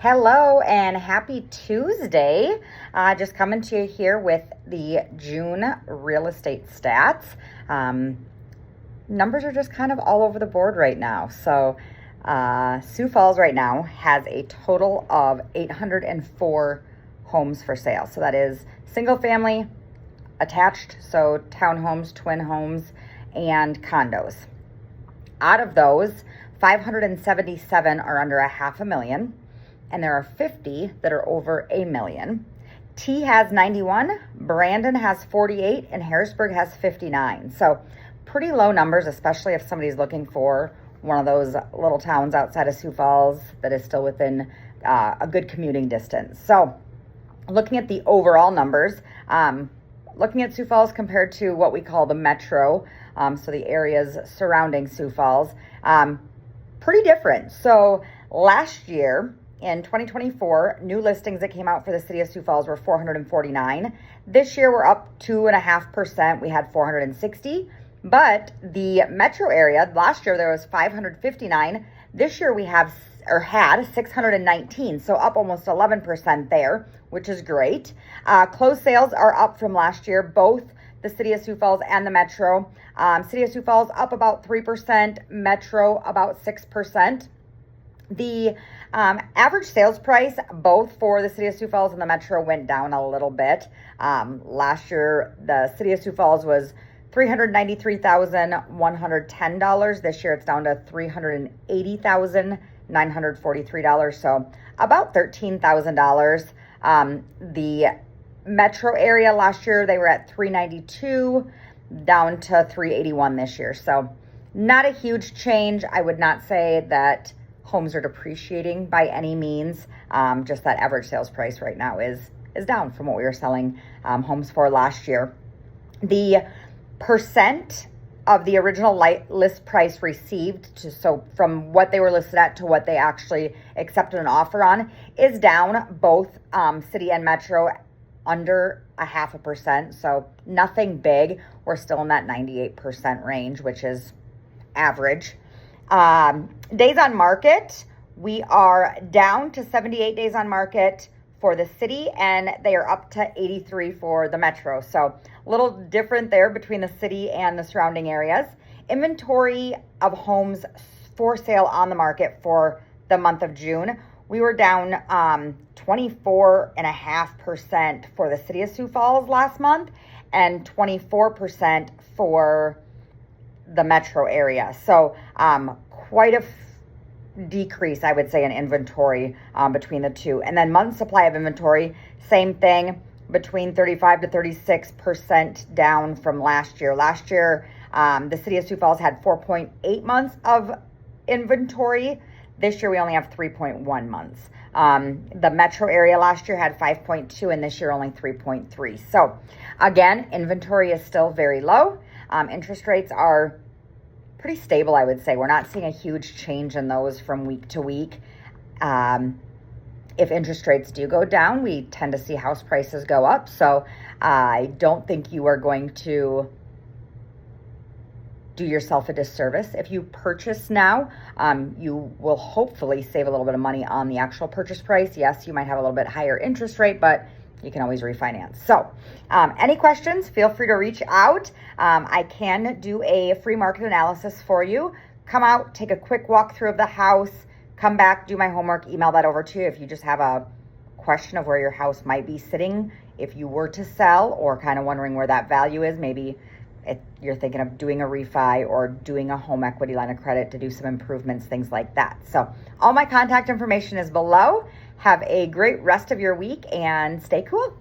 Hello and happy Tuesday. Just coming to you here with the June real estate stats. Numbers are just kind of all over the board right now. So Sioux Falls right now has a total of 804 homes for sale. So that is single family, attached, so townhomes, twin homes, and condos. Out of those, 577 are under $500,000. And there are 50 that are over $1 million. T has 91, Brandon has 48, and Harrisburg has 59. So pretty low numbers, especially if somebody's looking for one of those little towns outside of Sioux Falls that is still within a good commuting distance. So looking at the overall numbers, looking at Sioux Falls compared to what we call the metro, so the areas surrounding Sioux Falls, pretty different. So last year, in 2024, new listings that came out for the city of Sioux Falls were 449. This year, we're up 2.5%. We had 460. But the metro area, last year there was 559. This year we had 619, so up almost 11% there, which is great. Closed sales are up from last year, both the city of Sioux Falls and the metro. City of Sioux Falls up about 3%, metro about 6%. The average sales price, both for the city of Sioux Falls and the metro, went down a little bit. Last year, the city of Sioux Falls was $393,110. This year, it's down to $380,943. So about $13,000. The metro area last year, they were at $392, down to $381 this year. So not a huge change. I would not say that homes are depreciating by any means. Just that average sales price right now is down from what we were selling homes for last year. The percent of the original list price received, so from what they were listed at to what they actually accepted an offer on, is down, both city and metro, under 0.5%. So nothing big. We're still in that 98% range, which is average. Days on market, we are down to 78 days on market for the city, and they are up to 83 for the metro. So a little different there between the city and the surrounding areas. Inventory of homes for sale on the market for the month of June, we were down 24.5% for the city of Sioux Falls last month, and 24% for the metro area. So quite a decrease, I would say, in inventory between the two. And then month supply of inventory, same thing, between 35 to 36% down from last year. Last year, the city of Sioux Falls had 4.8 months of inventory. This year, we only have 3.1 months. The metro area last year had 5.2, and this year only 3.3. So again, inventory is still very low. Interest rates are pretty stable, I would say. We're not seeing a huge change in those from week to week. If interest rates do go down, we tend to see house prices go up. So I don't think you are going to do yourself a disservice. If you purchase now, you will hopefully save a little bit of money on the actual purchase price. Yes, you might have a little bit higher interest rate, but you can always refinance. So any questions, feel free to reach out. I can do a free market analysis for you. Come out, take a quick walkthrough of the house, come back, do my homework, email that over to you if you just have a question of where your house might be sitting if you were to sell, or kind of wondering where that value is. Maybe you're thinking of doing a refi or doing a home equity line of credit to do some improvements, things like that. So all my contact information is below. Have a great rest of your week and stay cool.